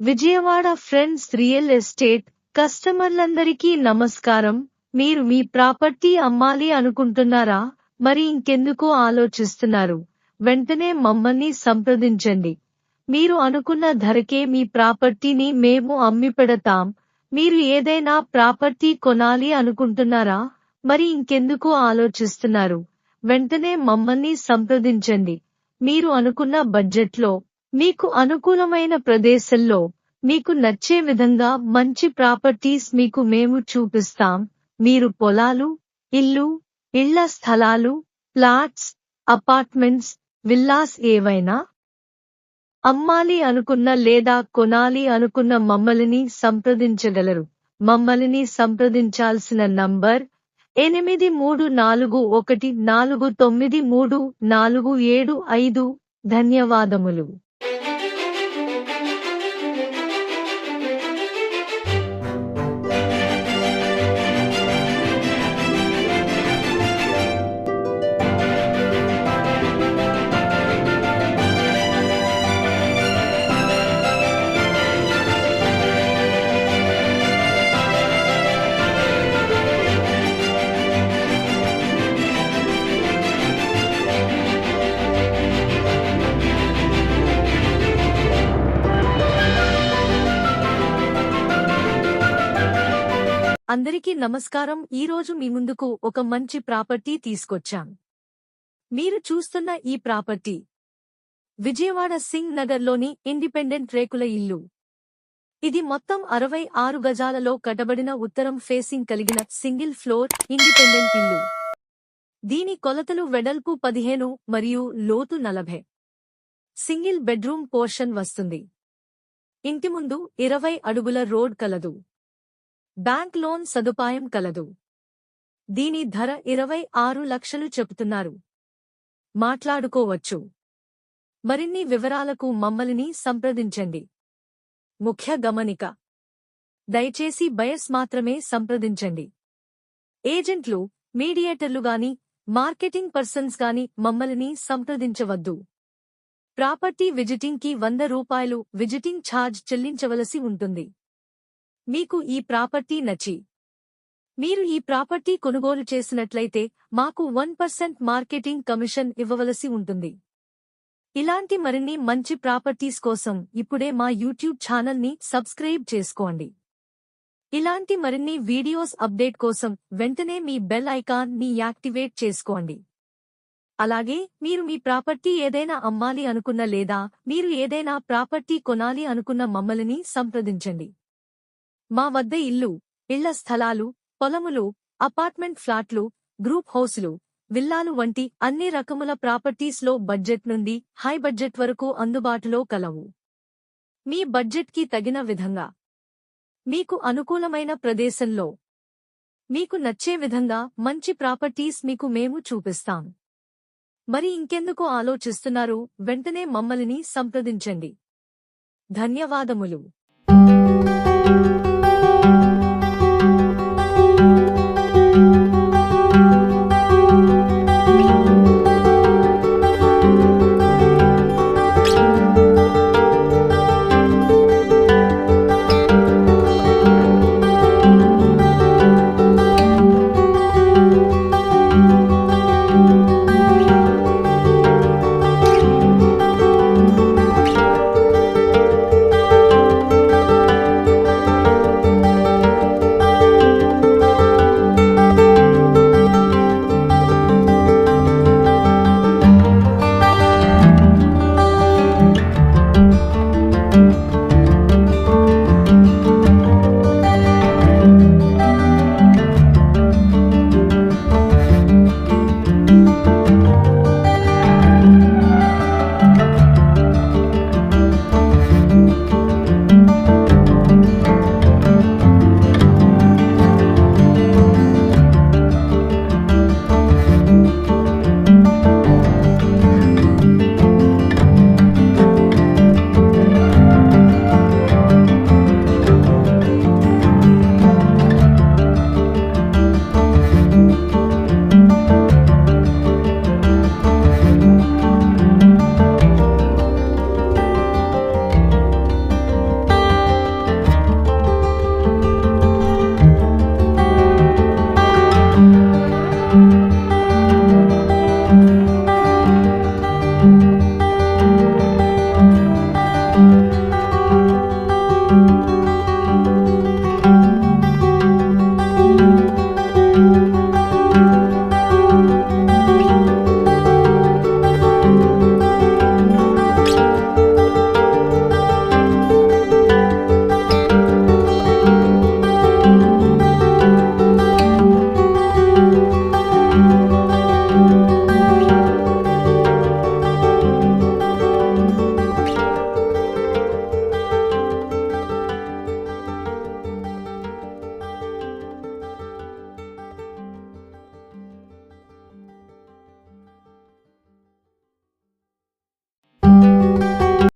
Vijayawada friends real estate కస్టమర్లందరికీ నమస్కారం. మీరు మీ property అమ్మాలి అనుకుంటున్నారా? మరి ఇంకెందుకు ఆలోచిస్తున్నారు? వెంటనే మమ్మల్ని సంప్రదించండి. మీరు అనుకున్న ధరకే మీ ప్రాపర్టీని మేము అమ్మిపెడతాం. మీరు ఏదైనా ప్రాపర్టీ కొనాలి అనుకుంటున్నారా? మరి ఇంకెందుకు ఆలోచిస్తున్నారు? వెంటనే మమ్మల్ని సంప్రదించండి. మీరు అనుకున్న బడ్జెట్లో, మీకు అనుకూలమైన ప్రదేశంలో, మీకు నచ్చే విధంగా మంచి ప్రాపర్టీస్ మీకు మేము చూపిస్తాం. మీరు పొలాలు, ఇళ్ల స్థలాలు, ప్లాట్స్, అపార్ట్మెంట్స్, విల్లాస్ ఏవైనా అమ్మాలి అనుకున్న లేదా కొనాలి అనుకున్న మమ్మల్ని సంప్రదించగలరు. మమ్మల్ని సంప్రదించాల్సిన నంబర్ 8341493475. ధన్యవాదములు. అందరికీ నమస్కారం. ఈరోజు మీ ముందుకు ఒక మంచి ప్రాపర్టీ తీసుకొచ్చాం. మీరు చూస్తున్న ఈ ప్రాపర్టీ విజయవాడ సింగ్ నగర్లోని ఇండిపెండెంట్ రేకుల ఇల్లు. ఇది మొత్తం 66 గజాలలో కట్టబడిన ఉత్తరం ఫేసింగ్ కలిగిన సింగిల్ ఫ్లోర్ ఇండిపెండెంట్ ఇల్లు. దీని కొలతలు వెడల్పు 15 మరియు లోతు 40. సింగిల్ బెడ్రూమ్ పోర్షన్ వస్తుంది. ఇంటి ముందు 20 అడుగుల రోడ్ కలదు. బ్యాంక్ లోన్ సదుపాయం కలదు. దీని ధర 26 లక్షలు చెబుతున్నారు. మాట్లాడుకోవచ్చు. మరిన్ని వివరాలకు మమ్మల్ని సంప్రదించండి. ముఖ్య గమనిక: దయచేసి బయర్స్ మాత్రమే సంప్రదించండి. ఏజెంట్లు, మీడియేటర్లు గాని, మార్కెటింగ్ పర్సన్స్ గాని మమ్మల్ని సంప్రదించవద్దు. ప్రాపర్టీ విజిటింగ్ కి ₹100 విజిటింగ్ ఛార్జ్ చెల్లించవలసి ఉంటుంది. మీకు ఈ ప్రాపర్టీ నచ్చి మీరు ఈ ప్రాపర్టీ కొనుగోలు చేసినట్లయితే మాకు 1% మార్కెటింగ్ కమిషన్ ఇవ్వవలసి ఉంటుంది. ఇలాంటి మరిన్ని మంచి ప్రాపర్టీస్ కోసం ఇప్పుడే మా యూట్యూబ్ ఛానల్ని సబ్స్క్రైబ్ చేసుకోండి. ఇలాంటి మరిన్ని వీడియోస్ అప్డేట్ కోసం వెంటనే మీ బెల్ ఐకాన్ ని యాక్టివేట్ చేసుకోండి. అలాగే మీరు మీ ప్రాపర్టీ ఏదైనా అమ్మాలి అనుకున్న లేదా మీరు ఏదైనా ప్రాపర్టీ కొనాలి అనుకున్న మమ్మల్ని సంప్రదించండి. మా వద్ద ఇళ్ల స్థలాలు, పొలములు, అపార్ట్మెంట్ ఫ్లాట్లు, గ్రూప్ హౌసులు, విల్లాలు వంటి అన్ని రకముల ప్రాపర్టీస్ లో బడ్జెట్ నుండి హై బడ్జెట్ వరకు అందుబాటులో కలవు. మీ బడ్జెట్ కి తగిన విధంగా, మీకు అనుకూలమైన ప్రదేశంలో, మీకు నచ్చే విధంగా మంచి ప్రాపర్టీస్ మీకు మేము చూపిస్తాం. మరి ఇంకెందుకు ఆలోచిస్తున్నారు? వెంటనే మమ్మల్ని సంప్రదించండి. ధన్యవాదములు.